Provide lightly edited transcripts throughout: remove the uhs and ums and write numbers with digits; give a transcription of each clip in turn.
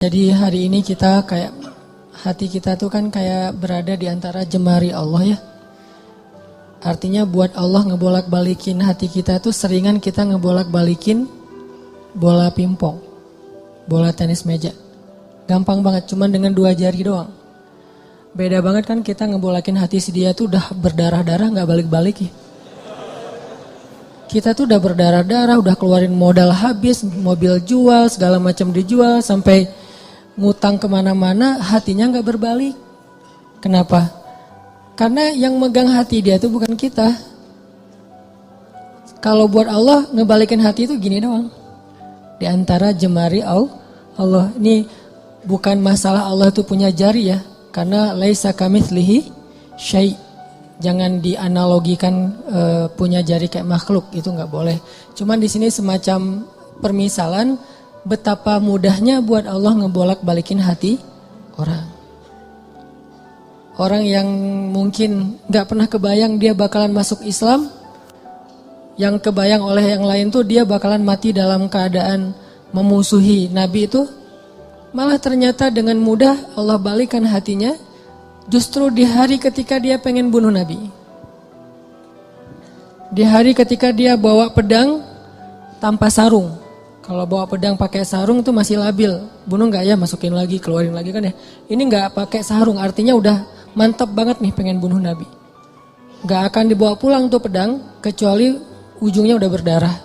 Jadi hari ini kita kayak hati kita tuh kan kayak berada di antara jemari Allah ya. Artinya buat Allah ngebolak-balikin hati kita tuh seringan kita ngebolak-balikin bola pingpong, bola tenis meja. Gampang banget, cuman dengan 2 jari doang. Beda banget kan kita ngebolakin hati si dia tuh udah berdarah-darah gak balik-balik ya. Kita tuh udah berdarah-darah, udah keluarin modal habis, mobil jual, segala macam dijual, sampai ngutang kemana-mana, hatinya gak berbalik. Kenapa? Karena yang megang hati dia tuh bukan kita. Kalau buat Allah, ngebalikin hati itu gini doang. Di antara jemari Allah. Ini bukan masalah Allah tuh punya jari ya. Karena laisa kamitslihi syai'. Jangan dianalogikan punya jari kayak makhluk, itu nggak boleh. Cuman di sini semacam permisalan betapa mudahnya buat Allah ngebolak-balikin hati orang. Orang yang mungkin nggak pernah kebayang dia bakalan masuk Islam, yang kebayang oleh yang lain tuh dia bakalan mati dalam keadaan memusuhi Nabi itu, malah ternyata dengan mudah Allah balikan hatinya. Justru di hari ketika dia pengen bunuh Nabi. Di hari ketika dia bawa pedang tanpa sarung. Kalau bawa pedang pakai sarung itu masih labil. Bunuh gak ya, masukin lagi, keluarin lagi kan ya. Ini gak pakai sarung, artinya udah mantap banget nih pengen bunuh Nabi. Gak akan dibawa pulang tuh pedang, kecuali ujungnya udah berdarah.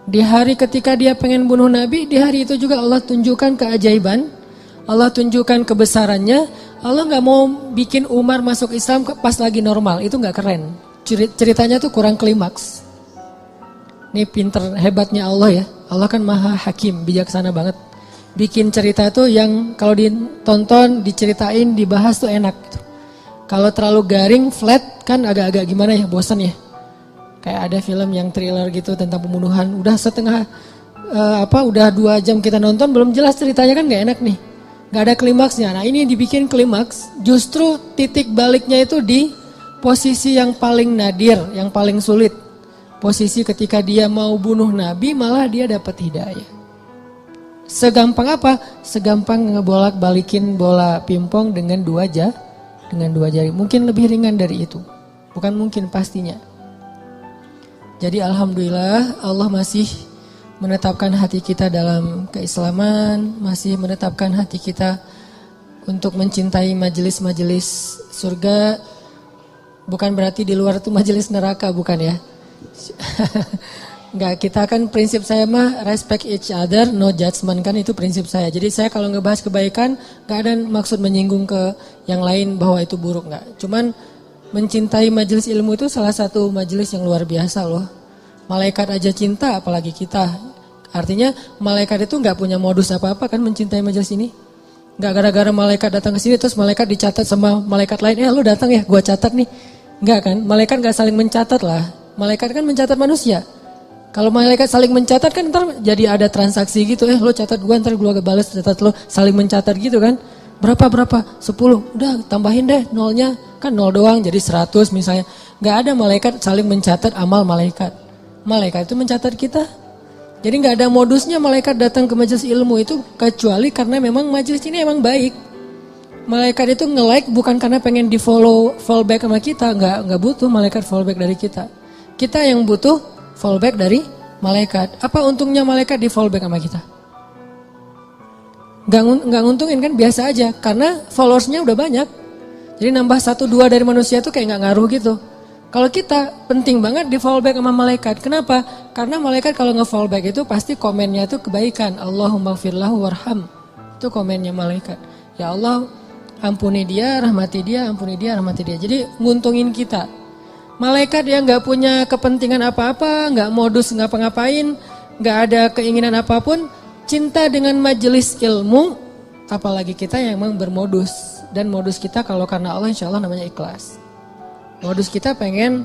Di hari ketika dia pengen bunuh Nabi, di hari itu juga Allah tunjukkan keajaiban. Allah tunjukkan kebesarannya. Allah gak mau bikin Umar masuk Islam pas lagi normal. Itu gak keren. Ceritanya tuh kurang klimaks. Ini pinter hebatnya Allah ya. Allah kan maha hakim, bijaksana banget. Bikin cerita tuh yang kalau ditonton, diceritain, dibahas tuh enak gitu. Kalau terlalu garing, flat kan agak-agak gimana ya, bosan ya. Kayak ada film yang thriller gitu tentang pembunuhan. Udah udah 2 jam kita nonton, belum jelas ceritanya kan gak enak nih. Gak ada klimaksnya. Nah ini dibikin klimaks, justru titik baliknya itu di posisi yang paling nadir, yang paling sulit. Posisi ketika dia mau bunuh Nabi malah dia dapat hidayah. Segampang apa? Segampang ngebolak balikin bola pingpong dengan 2 jari. Mungkin lebih ringan dari itu. Bukan mungkin, pastinya. Jadi alhamdulillah Allah masih menetapkan hati kita dalam keislaman, masih menetapkan hati kita untuk mencintai majelis-majelis surga. Bukan berarti di luar itu majelis neraka, bukan ya. Enggak, kita kan prinsip saya mah respect each other, no judgment, kan itu prinsip saya. Jadi saya kalau ngebahas kebaikan, gak ada maksud menyinggung ke yang lain bahwa itu buruk, enggak. Cuman mencintai majelis ilmu itu salah satu majelis yang luar biasa loh. Malaikat aja cinta, apalagi kita. Artinya malaikat itu nggak punya modus apa-apa kan mencintai majelis ini. Nggak gara-gara malaikat datang ke sini terus malaikat dicatat sama malaikat lain. Lu datang ya, gua catat nih. Nggak kan? Malaikat nggak saling mencatat lah. Malaikat kan mencatat manusia. Kalau malaikat saling mencatat kan ntar jadi ada transaksi gitu. Lo catat gua, ntar gua balas catat lo, saling mencatat gitu kan. Berapa? 10. Udah tambahin deh nolnya. Kan 0 doang jadi 100 misalnya. Nggak ada malaikat saling mencatat amal malaikat. Malaikat itu mencatat kita. Jadi nggak ada modusnya malaikat datang ke majelis ilmu itu kecuali karena memang majelis ini emang baik. Malaikat itu nge-like bukan karena pengen di follow back sama kita, nggak butuh malaikat follow back dari kita. Kita yang butuh follow back dari malaikat. Apa untungnya malaikat di follow back sama kita? Nggak nguntungin kan, biasa aja karena followersnya udah banyak. Jadi nambah 1-2 dari manusia tuh kayak nggak ngaruh gitu. Kalau kita penting banget di follow back sama malaikat. Kenapa? Karena malaikat kalau nge-follow back itu pasti komennya itu kebaikan. Allahumma gfirlahu warham. Itu komennya malaikat. Ya Allah, ampuni dia, rahmati dia, ampuni dia, rahmati dia. Jadi nguntungin kita. Malaikat yang gak punya kepentingan apa-apa, gak modus ngapa-ngapain, gak ada keinginan apapun, cinta dengan majelis ilmu, apalagi kita yang memang bermodus. Dan modus kita kalau karena Allah insya Allah namanya ikhlas. Modus kita pengen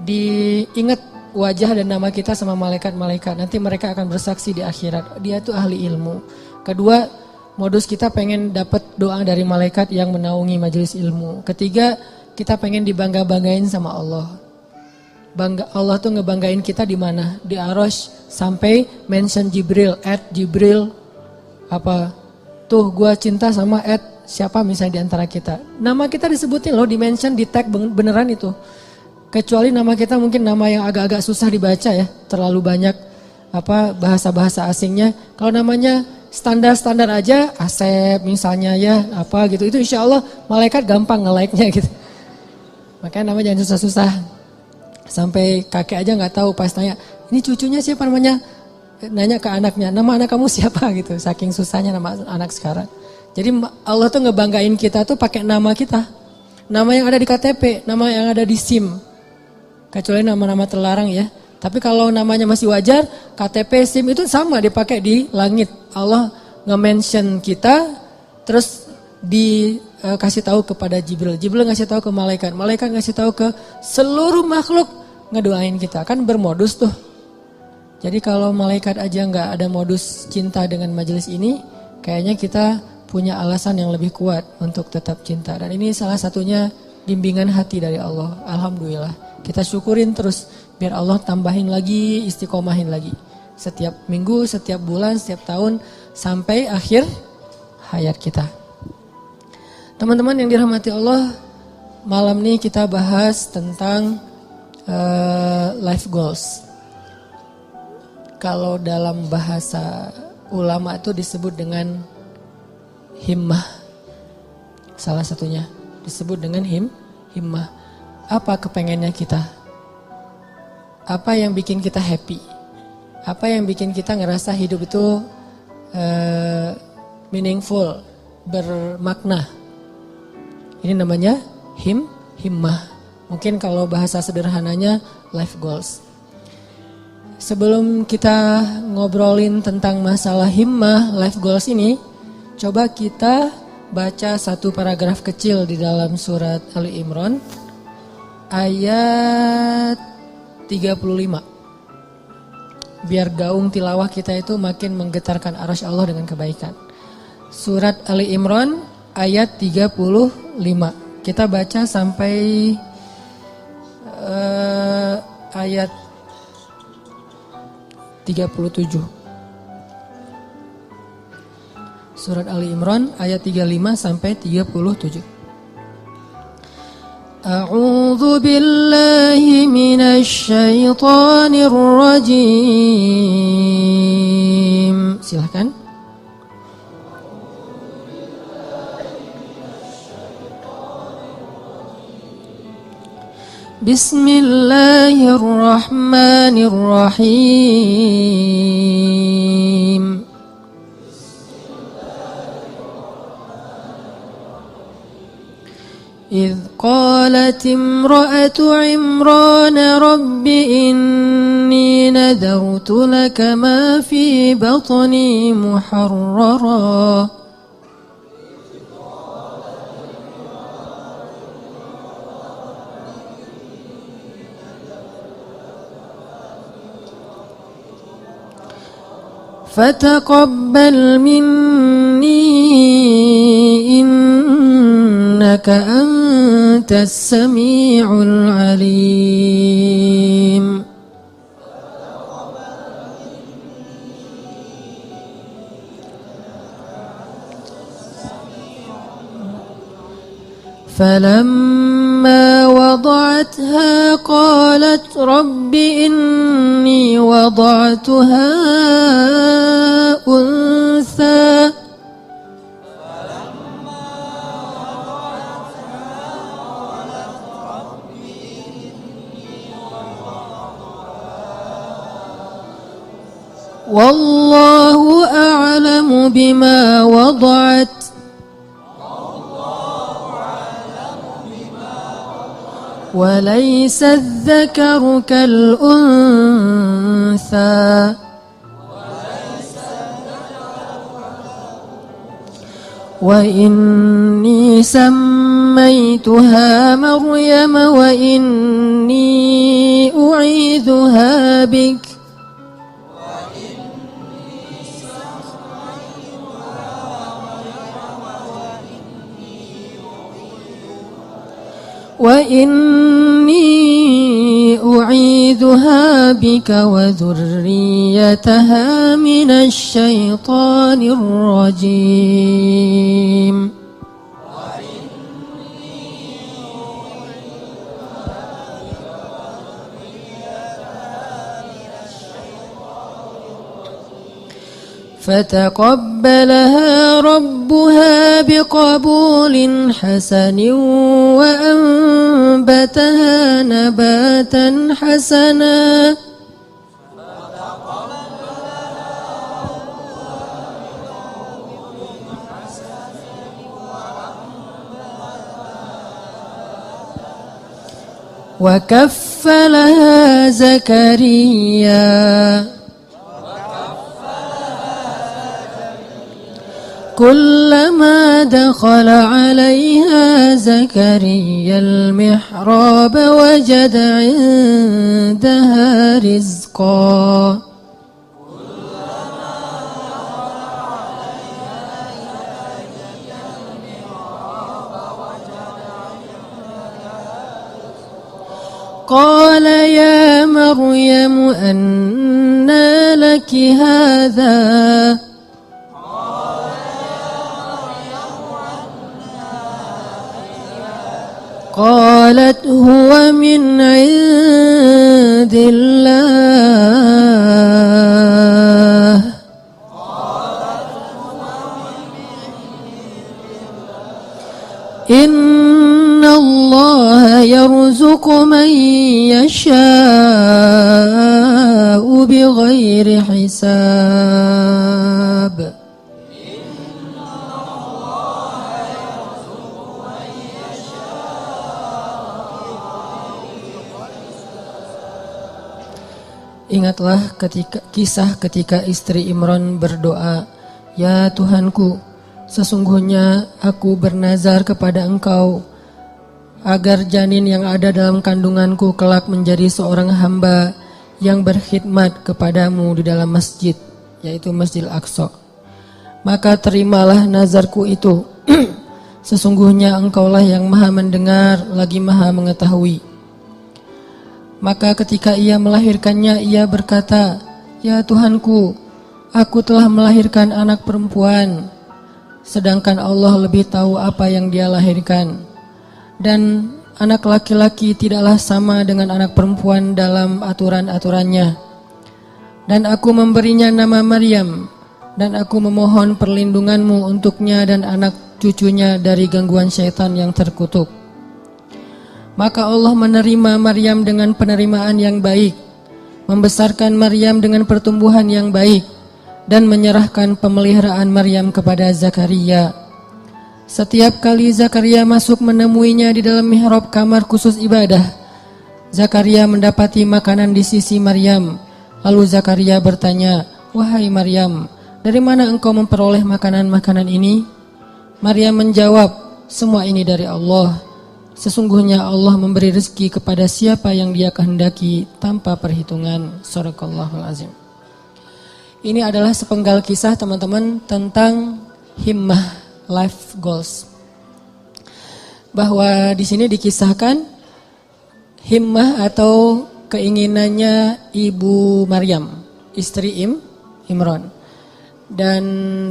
diingat wajah dan nama kita sama malaikat-malaikat. Nanti mereka akan bersaksi di akhirat. Dia tuh ahli ilmu. Kedua, modus kita pengen dapat doa dari malaikat yang menaungi majelis ilmu. Ketiga, kita pengen dibangga-banggain sama Allah. Allah tuh ngebanggain kita di mana? Di Arasy sampai mention Jibril, Jibril Apa? Tuh gua cinta sama siapa misalnya di antara kita. Nama kita disebutin loh, dimention, di tag beneran itu. Kecuali nama kita mungkin nama yang agak-agak susah dibaca ya, terlalu banyak bahasa-bahasa asingnya. Kalau namanya standar-standar aja, Asep misalnya ya, apa gitu, itu insya Allah malaikat gampang nge-like-nya gitu. Makanya nama jangan susah-susah. Sampai kakek aja nggak tahu pas tanya, ini cucunya siapa namanya? Nanya ke anaknya, nama anak kamu siapa gitu. Saking susahnya nama anak sekarang. Jadi Allah tuh ngebanggain kita tuh pakai nama kita. Nama yang ada di KTP, nama yang ada di SIM. Kecuali nama-nama terlarang ya. Tapi kalau namanya masih wajar, KTP, SIM itu sama dipakai di langit. Allah nge-mention kita, terus dikasih tahu kepada Jibril. Jibril ngasih tahu ke malaikat. Malaikat ngasih tahu ke seluruh makhluk, ngedoain kita. Kan bermodus tuh. Jadi kalau malaikat aja nggak ada modus cinta dengan majelis ini, kayaknya kita punya alasan yang lebih kuat untuk tetap cinta. Dan ini salah satunya bimbingan hati dari Allah. Alhamdulillah. Kita syukurin terus biar Allah tambahin lagi, istiqomahin lagi. Setiap minggu, setiap bulan, setiap tahun sampai akhir hayat kita. Teman-teman yang dirahmati Allah, malam ini kita bahas tentang life goals. Kalau dalam bahasa ulama itu disebut dengan himmah. Salah satunya disebut dengan himmah. Apa kepengennya kita? Apa yang bikin kita happy? Apa yang bikin kita ngerasa hidup itu meaningful, bermakna? Ini namanya himmah. Mungkin kalau bahasa sederhananya life goals. Sebelum kita ngobrolin tentang masalah himmah, life goals ini, coba kita baca satu paragraf kecil di dalam surat Ali Imran ayat 35. Biar gaung tilawah kita itu makin menggetarkan arasy Allah dengan kebaikan. Surat Ali Imran ayat 35. Kita baca sampai ayat 37. Surat Ali Imran ayat 35 sampai 37. A'udzu billahi minasy syaithanir rajim. Silakan. Bismillahirrahmanirrahim. إذ قالت امرأة عمران رب إني نذرت لك ما في بطني محررا فتقبل مني إنك أنت السميع العليم فلما وضعتها قالت رب إني وضعتها أنثى والله أعلم بما وضعت وليس الذكر كالأنثى وإني سميتها مريم وإني أعيذها بك وإني أعيذها بك وذريتها من الشيطان الرجيم فتقبلها ربها بقبول حسن وأنبتها نباتا حسنا وكفلها زكريا كلما دخل عليها زكريا المحراب وجد عندها رزقا قال يا مريم أنى لك هذا قالت هو من عند الله إن الله يرزق من يشاء بغير حساب Ingatlah kisah ketika istri Imran berdoa, "Ya Tuhanku, sesungguhnya aku bernazar kepada Engkau agar janin yang ada dalam kandunganku kelak menjadi seorang hamba yang berkhidmat kepadamu di dalam masjid, yaitu Masjid Al-Aqsa. Maka terimalah nazarku itu. Sesungguhnya Engkaulah yang Maha mendengar lagi Maha mengetahui." Maka ketika ia melahirkannya, ia berkata, "Ya Tuhanku, aku telah melahirkan anak perempuan, sedangkan Allah lebih tahu apa yang dia lahirkan. Dan anak laki-laki tidaklah sama dengan anak perempuan dalam aturan-aturannya. Dan aku memberinya nama Maryam, dan aku memohon perlindunganmu untuknya dan anak cucunya dari gangguan syaitan yang terkutuk." Maka Allah menerima Maryam dengan penerimaan yang baik, membesarkan Maryam dengan pertumbuhan yang baik, dan menyerahkan pemeliharaan Maryam kepada Zakaria. Setiap kali Zakaria masuk menemuinya di dalam mihrab kamar khusus ibadah, Zakaria mendapati makanan di sisi Maryam. Lalu Zakaria bertanya, "Wahai Maryam, dari mana engkau memperoleh makanan-makanan ini?" Maryam menjawab, "Semua ini dari Allah. Sesungguhnya Allah memberi rezeki kepada siapa yang Dia kehendaki tanpa perhitungan." Shadaqallahul azim. Ini adalah sepenggal kisah teman-teman tentang himmah, life goals. Bahwa di sini dikisahkan himmah atau keinginannya Ibu Maryam, istri Imran. Dan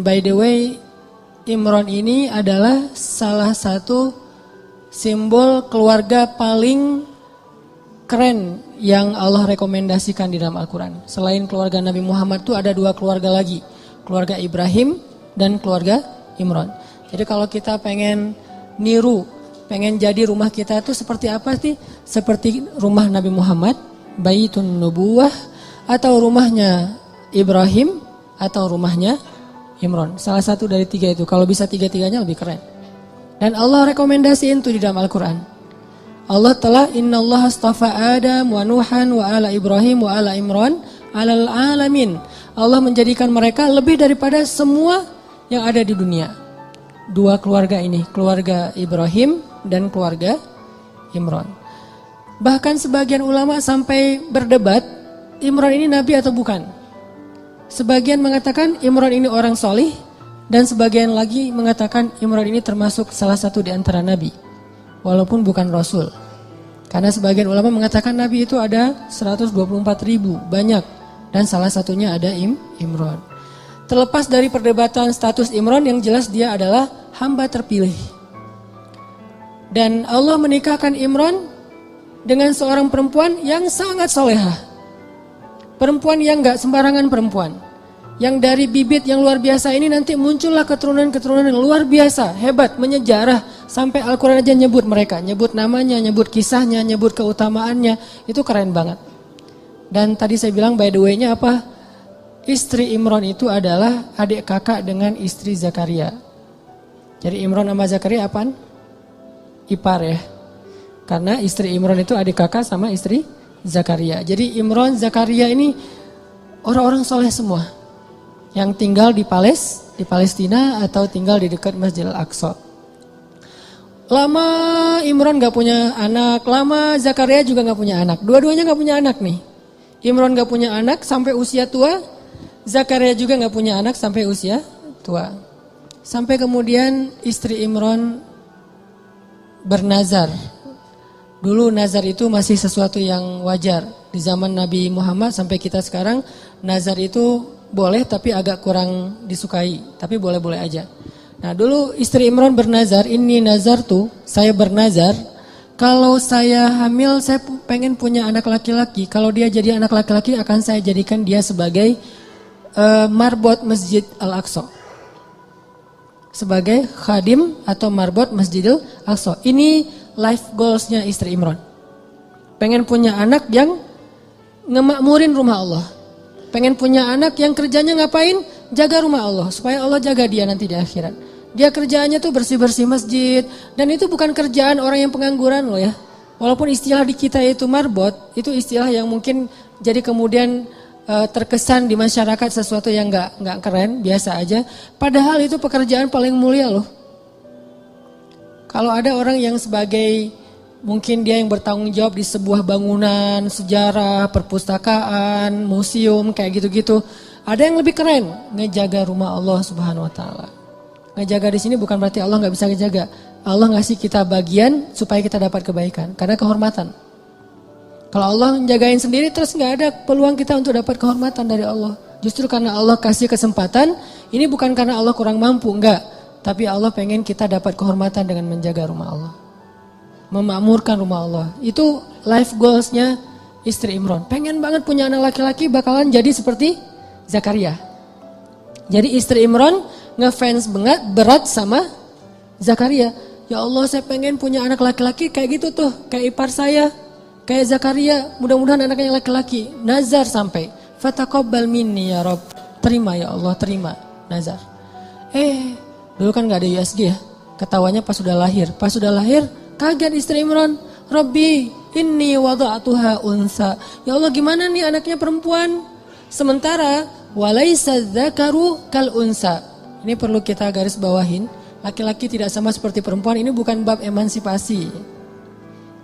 by the way, Imran ini adalah salah satu simbol keluarga paling keren yang Allah rekomendasikan di dalam Al-Quran. Selain keluarga Nabi Muhammad itu ada dua keluarga lagi, keluarga Ibrahim dan keluarga Imran. Jadi kalau kita pengen niru, pengen jadi rumah kita itu seperti apa sih? Seperti rumah Nabi Muhammad, Baitun Nubuwah, atau rumahnya Ibrahim, atau rumahnya Imran. Salah satu dari tiga itu. Kalau bisa tiga-tiganya lebih keren. Dan Allah rekomendasiin itu di dalam Al-Quran. Allah telah innallaha astafa Adam wa Nuhan wa ala Ibrahim wa ala Imran alal alamin. Allah menjadikan mereka lebih daripada semua yang ada di dunia. Dua keluarga ini, keluarga Ibrahim dan keluarga Imran. Bahkan sebagian ulama sampai berdebat, Imran ini nabi atau bukan. Sebagian mengatakan Imran ini orang solih, dan sebagian lagi mengatakan Imran ini termasuk salah satu di antara nabi, walaupun bukan rasul. Karena sebagian ulama mengatakan Nabi itu ada 124.000, banyak. Dan salah satunya ada Imran. Terlepas dari perdebatan status Imran, yang jelas dia adalah hamba terpilih. Dan Allah menikahkan Imran dengan seorang perempuan yang sangat solehah. Perempuan yang gak sembarangan perempuan. Yang dari bibit yang luar biasa ini nanti muncullah keturunan-keturunan yang luar biasa, hebat, menyejarah. Sampai Al-Quran aja nyebut mereka, nyebut namanya, nyebut kisahnya, nyebut keutamaannya. Itu keren banget. Dan tadi saya bilang by the way-nya apa? Istri Imran itu adalah adik kakak dengan istri Zakaria. Jadi Imran sama Zakaria apaan? Ipar ya. Karena istri Imran itu adik kakak sama istri Zakaria. Jadi Imran, Zakaria ini orang-orang soleh semua. Yang tinggal di Palestina atau tinggal di dekat Masjidil Aqsa. Lama Imran gak punya anak, lama Zakaria juga gak punya anak. Dua-duanya gak punya anak nih. Imran gak punya anak sampai usia tua, Zakaria juga gak punya anak sampai usia tua. Sampai kemudian istri Imran bernazar. Dulu nazar itu masih sesuatu yang wajar. Di zaman Nabi Muhammad sampai kita sekarang, nazar itu boleh tapi agak kurang disukai. Tapi boleh-boleh aja. Nah dulu istri Imran bernazar, ini nazar tuh, saya bernazar. Kalau saya hamil, saya pengen punya anak laki-laki. Kalau dia jadi anak laki-laki, akan saya jadikan dia sebagai marbot Masjid Al-Aqsa. Sebagai khadim atau marbot Masjidil Aqsa. Ini life goalsnya istri Imran. Pengen punya anak yang ngemakmurin rumah Allah. Pengen punya anak yang kerjanya ngapain? Jaga rumah Allah. Supaya Allah jaga dia nanti di akhirat. Dia kerjaannya tuh bersih-bersih masjid. Dan itu bukan kerjaan orang yang pengangguran loh ya. Walaupun istilah di kita itu marbot. Itu istilah yang mungkin jadi kemudian terkesan di masyarakat sesuatu yang gak keren. Biasa aja. Padahal itu pekerjaan paling mulia loh. Kalau ada orang yang sebagai mungkin dia yang bertanggung jawab di sebuah bangunan, sejarah, perpustakaan, museum, kayak gitu-gitu. Ada yang lebih keren, ngejaga rumah Allah Subhanahu Wa Taala. Ngejaga di sini bukan berarti Allah nggak bisa ngejaga. Allah ngasih kita bagian supaya kita dapat kebaikan, karena kehormatan. Kalau Allah menjagain sendiri terus nggak ada peluang kita untuk dapat kehormatan dari Allah. Justru karena Allah kasih kesempatan, ini bukan karena Allah kurang mampu, enggak. Tapi Allah pengen kita dapat kehormatan dengan menjaga rumah Allah. Memakmurkan rumah Allah. Itu life goalsnya istri Imran. Pengen banget punya anak laki-laki bakalan jadi seperti Zakaria. Jadi istri Imran ngefans banget berat sama Zakaria. Ya Allah saya pengen punya anak laki-laki kayak gitu tuh. Kayak ipar saya. Kayak Zakaria. Mudah-mudahan anaknya laki-laki. Nazar sampai. Fataqabbal minni ya Rabb. Terima ya Allah, terima. Nazar. Dulu kan gak ada USG ya. Ketawanya pas sudah lahir. Pas sudah lahir, kaget istri Imran. Rabbi, inni wada'atuha unsa. Ya Allah gimana nih anaknya perempuan? Sementara, walaysa dzakaru kal unsa. Ini perlu kita garis bawahin. Laki-laki tidak sama seperti perempuan. Ini bukan bab emansipasi.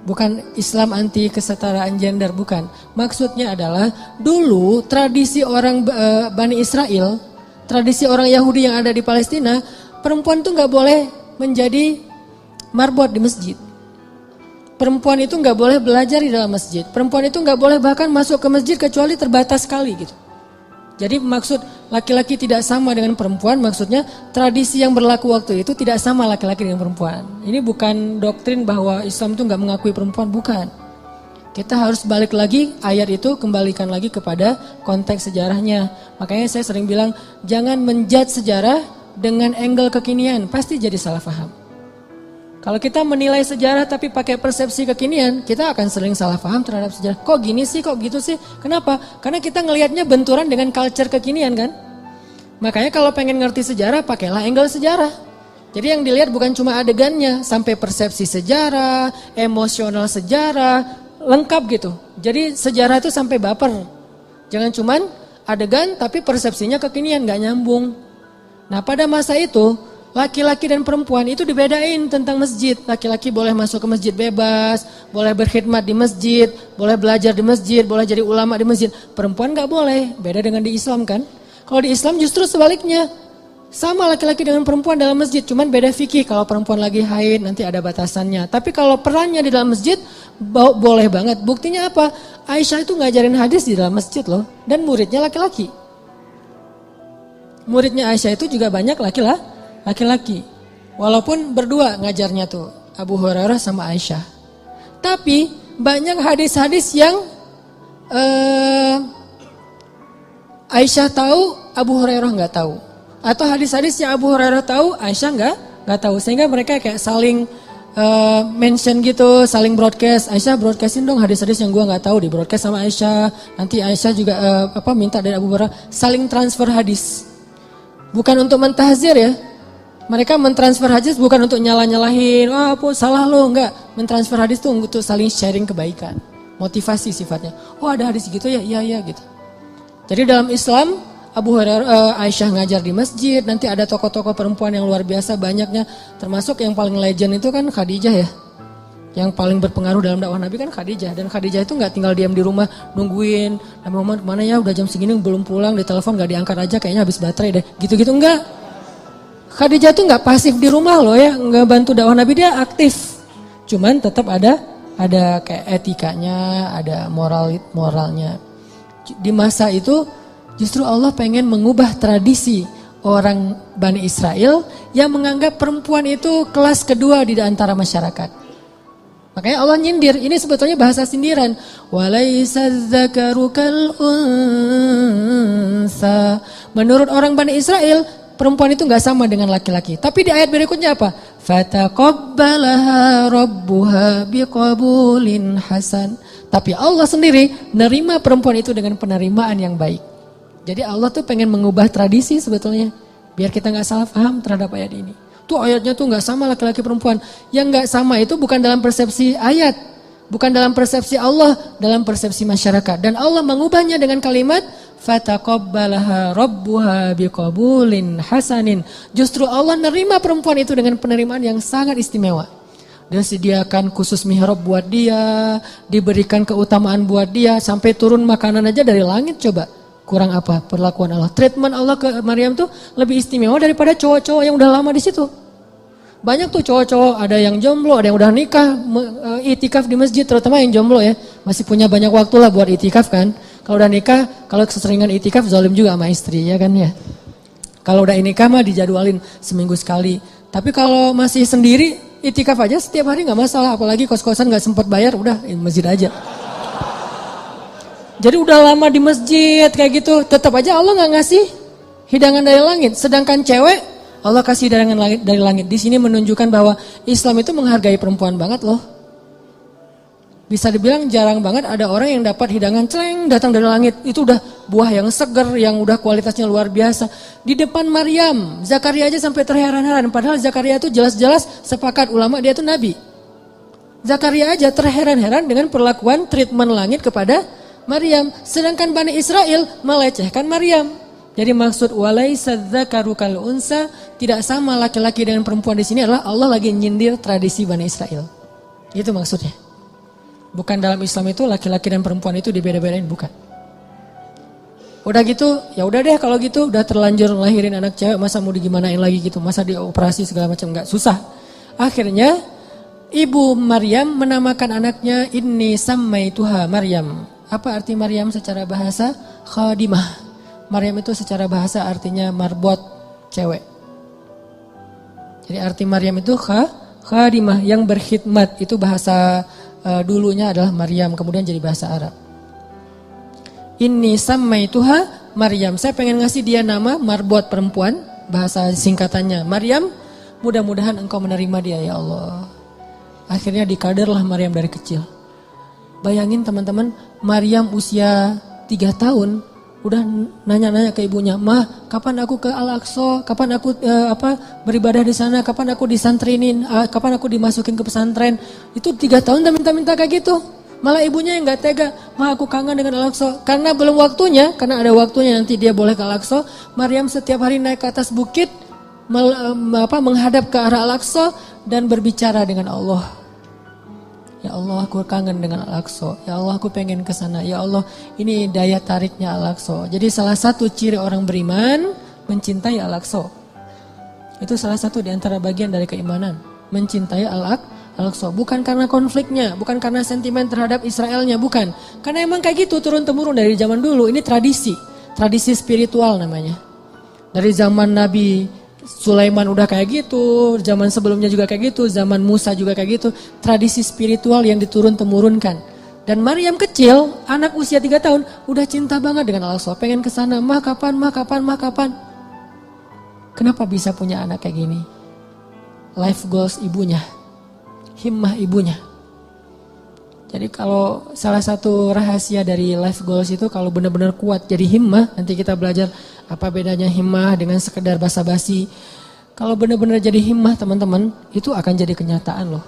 Bukan Islam anti kesetaraan gender, bukan. Maksudnya adalah, dulu tradisi orang Bani Israel, tradisi orang Yahudi yang ada di Palestina, perempuan tuh gak boleh menjadi marbot di masjid. Perempuan itu gak boleh belajar di dalam masjid. Perempuan itu gak boleh bahkan masuk ke masjid kecuali terbatas sekali gitu. Jadi maksud laki-laki tidak sama dengan perempuan, maksudnya tradisi yang berlaku waktu itu tidak sama laki-laki dengan perempuan. Ini bukan doktrin bahwa Islam itu gak mengakui perempuan, bukan. Kita harus balik lagi ayat itu, kembalikan lagi kepada konteks sejarahnya. Makanya saya sering bilang, jangan menjudge sejarah dengan angle kekinian, pasti jadi salah paham. Kalau kita menilai sejarah tapi pakai persepsi kekinian, kita akan sering salah paham terhadap sejarah. Kok gini sih, kok gitu sih? Kenapa? Karena kita ngelihatnya benturan dengan culture kekinian kan. Makanya kalau pengen ngerti sejarah, pakailah angle sejarah. Jadi yang dilihat bukan cuma adegannya, sampai persepsi sejarah, emosional sejarah, lengkap gitu. Jadi sejarah itu sampai baper. Jangan cuman adegan tapi persepsinya kekinian, gak nyambung. Nah pada masa itu laki-laki dan perempuan itu dibedain tentang masjid. Laki-laki boleh masuk ke masjid bebas, boleh berkhidmat di masjid, boleh belajar di masjid, boleh jadi ulama di masjid. Perempuan gak boleh, beda dengan di Islam kan. Kalau di Islam justru sebaliknya. Sama laki-laki dengan perempuan dalam masjid, cuman beda fikih. Kalau perempuan lagi haid nanti ada batasannya. Tapi kalau perannya di dalam masjid boleh banget. Buktinya apa? Aisyah itu ngajarin hadis di dalam masjid loh. Dan muridnya laki-laki. Muridnya Aisyah itu juga banyak laki-laki. Walaupun berdua ngajarnya tuh, Abu Hurairah sama Aisyah. Tapi banyak hadis-hadis yang Aisyah tahu, Abu Hurairah nggak tahu. Atau hadis-hadis yang Abu Hurairah tahu, Aisyah nggak tahu. Sehingga mereka kayak saling mention gitu, saling broadcast. Aisyah broadcastin dong hadis-hadis yang gua nggak tahu, di broadcast sama Aisyah. Nanti Aisyah juga minta dari Abu Hurairah, saling transfer hadis. Bukan untuk mentahzir ya. Mereka mentransfer hadis bukan untuk nyalah-nyalahin, salah lo, enggak. Mentransfer hadis itu untuk saling sharing kebaikan. Motivasi sifatnya. Oh ada hadis gitu ya, iya gitu. Jadi dalam Islam, Abu Hurairah, Aisyah ngajar di masjid, nanti ada tokoh-tokoh perempuan yang luar biasa banyaknya, termasuk yang paling legend itu kan Khadijah ya. Yang paling berpengaruh dalam dakwah Nabi kan Khadijah, dan Khadijah itu nggak tinggal diam di rumah nungguin, Nabi Muhammad kemana ya, udah jam segini belum pulang, ditelepon nggak diangkat aja, kayaknya habis baterai deh, gitu-gitu enggak. Khadijah tuh nggak pasif di rumah loh ya, nggak bantu dakwah Nabi, dia aktif. Cuman tetap ada kayak etikanya, ada moralnya. Di masa itu justru Allah pengen mengubah tradisi orang Bani Israel yang menganggap perempuan itu kelas kedua di antara masyarakat. Makanya Allah nyindir, ini sebetulnya bahasa sindiran. Walaysa dzakaru kal unsa. Menurut orang Bani Israel, perempuan itu nggak sama dengan laki-laki. Tapi di ayat berikutnya apa? Fataqabbalaha rabbuha biqabulin hasan. Tapi Allah sendiri nerima perempuan itu dengan penerimaan yang baik. Jadi Allah tuh pengen mengubah tradisi sebetulnya. Biar kita gak salah paham terhadap ayat ini. Tuh ayatnya tuh gak sama laki-laki perempuan. Yang gak sama itu bukan dalam persepsi ayat. Bukan dalam persepsi Allah, dalam persepsi masyarakat. Dan Allah mengubahnya dengan kalimat fataqabbalaha rabbuha biqabulin hasanin. Justru Allah nerima perempuan itu dengan penerimaan yang sangat istimewa. Dia sediakan khusus mihrab buat dia, diberikan keutamaan buat dia, sampai turun makanan aja dari langit coba. Kurang apa perlakuan Allah? Treatment Allah ke Maryam tuh lebih istimewa daripada cowok-cowok yang udah lama di situ. Banyak tuh cowok-cowok, ada yang jomblo, ada yang udah nikah, itikaf di masjid, terutama yang jomblo ya. Masih punya banyak waktu lah buat itikaf kan. Kalau udah nikah, kalau keseringan itikaf zalim juga sama istri ya kan ya. Kalau udah nikah mah dijadwalin seminggu sekali. Tapi kalau masih sendiri, itikaf aja setiap hari nggak masalah, apalagi kos-kosan nggak sempat bayar, udah masjid aja. Jadi udah lama di masjid kayak gitu, tetap aja Allah nggak ngasih hidangan dari langit. Sedangkan cewek Allah kasih hidangan dari langit. Di sini menunjukkan bahwa Islam itu menghargai perempuan banget loh. Bisa dibilang jarang banget ada orang yang dapat hidangan celeng datang dari langit. Itu udah buah yang segar, yang udah kualitasnya luar biasa. Di depan Maryam, Zakaria aja sampai terheran-heran. Padahal Zakaria itu jelas-jelas sepakat ulama dia itu nabi. Zakaria aja terheran-heran dengan perlakuan treatment langit kepada Maryam. Sedangkan Bani Israel melecehkan Maryam. Jadi maksud walaisa dzakaru kal unsa, tidak sama laki-laki dengan perempuan di sini adalah Allah lagi nyindir tradisi Bani Israel. Itu maksudnya. Bukan dalam Islam itu laki-laki dan perempuan itu dibeda-bedain, bukan. Udah gitu, ya udah deh kalau gitu, udah terlanjur lahirin anak cewek, masa mau digimanain lagi gitu, masa dioperasi segala macam, enggak, susah. Akhirnya ibu Maryam menamakan anaknya Inni Sammaituha Maryam. Apa arti Maryam secara bahasa? Khadimah. Maryam itu secara bahasa artinya marbot, cewek. Jadi arti Maryam itu khadimah, yang berkhidmat, itu bahasa dulunya adalah Maryam, kemudian jadi bahasa Arab. Inni sammaituha Maryam. Saya pengen ngasih dia nama marbot perempuan, bahasa singkatannya Maryam. Mudah-mudahan engkau menerima dia ya Allah. Akhirnya dikaderlah Maryam dari kecil. Bayangin teman-teman, Maryam usia 3 tahun udah nanya-nanya ke ibunya, "Mah, kapan aku ke Al-Aqsa? Kapan aku beribadah di sana? Kapan aku disantrinin? Kapan aku dimasukin ke pesantren?" Itu 3 tahun udah minta-minta kayak gitu. Malah ibunya yang nggak tega, "Mah, aku kangen dengan Al-Aqsa." Karena belum waktunya, karena ada waktunya nanti dia boleh ke Al-Aqsa. Maryam setiap hari naik ke atas bukit, menghadap ke arah Al-Aqsa dan berbicara dengan Allah. Ya Allah, aku kangen dengan Al-Aqsa. Ya Allah, aku pengen ke sana. Ya Allah, ini daya tariknya Al-Aqsa. Jadi salah satu ciri orang beriman mencintai Al-Aqsa. Itu salah satu di antara bagian dari keimanan. Mencintai Al-Aqsa. Bukan karena konfliknya, bukan karena sentimen terhadap Israelnya, bukan. Karena emang kayak gitu turun-temurun dari zaman dulu. Ini tradisi. Tradisi spiritual namanya. Dari zaman Nabi Sulaiman udah kayak gitu, zaman sebelumnya juga kayak gitu, zaman Musa juga kayak gitu. Tradisi spiritual yang diturun-temurunkan. Dan Maryam kecil, anak usia 3 tahun, udah cinta banget dengan Al-Aqsa. Pengen kesana, mah kapan. Kenapa bisa punya anak kayak gini? Life goals ibunya, himmah ibunya. Jadi kalau salah satu rahasia dari life goals itu kalau benar-benar kuat jadi himmah, nanti kita belajar apa bedanya himmah dengan sekedar basa-basi. Kalau benar-benar jadi himmah teman-teman, itu akan jadi kenyataan loh.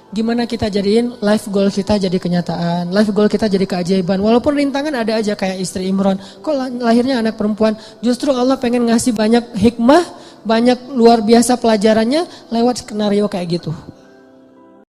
Gimana kita jadiin life goal kita jadi kenyataan, life goal kita jadi keajaiban. Walaupun rintangan ada aja kayak istri Imran, kok lahirnya anak perempuan. Justru Allah pengen ngasih banyak hikmah, banyak luar biasa pelajarannya lewat skenario kayak gitu.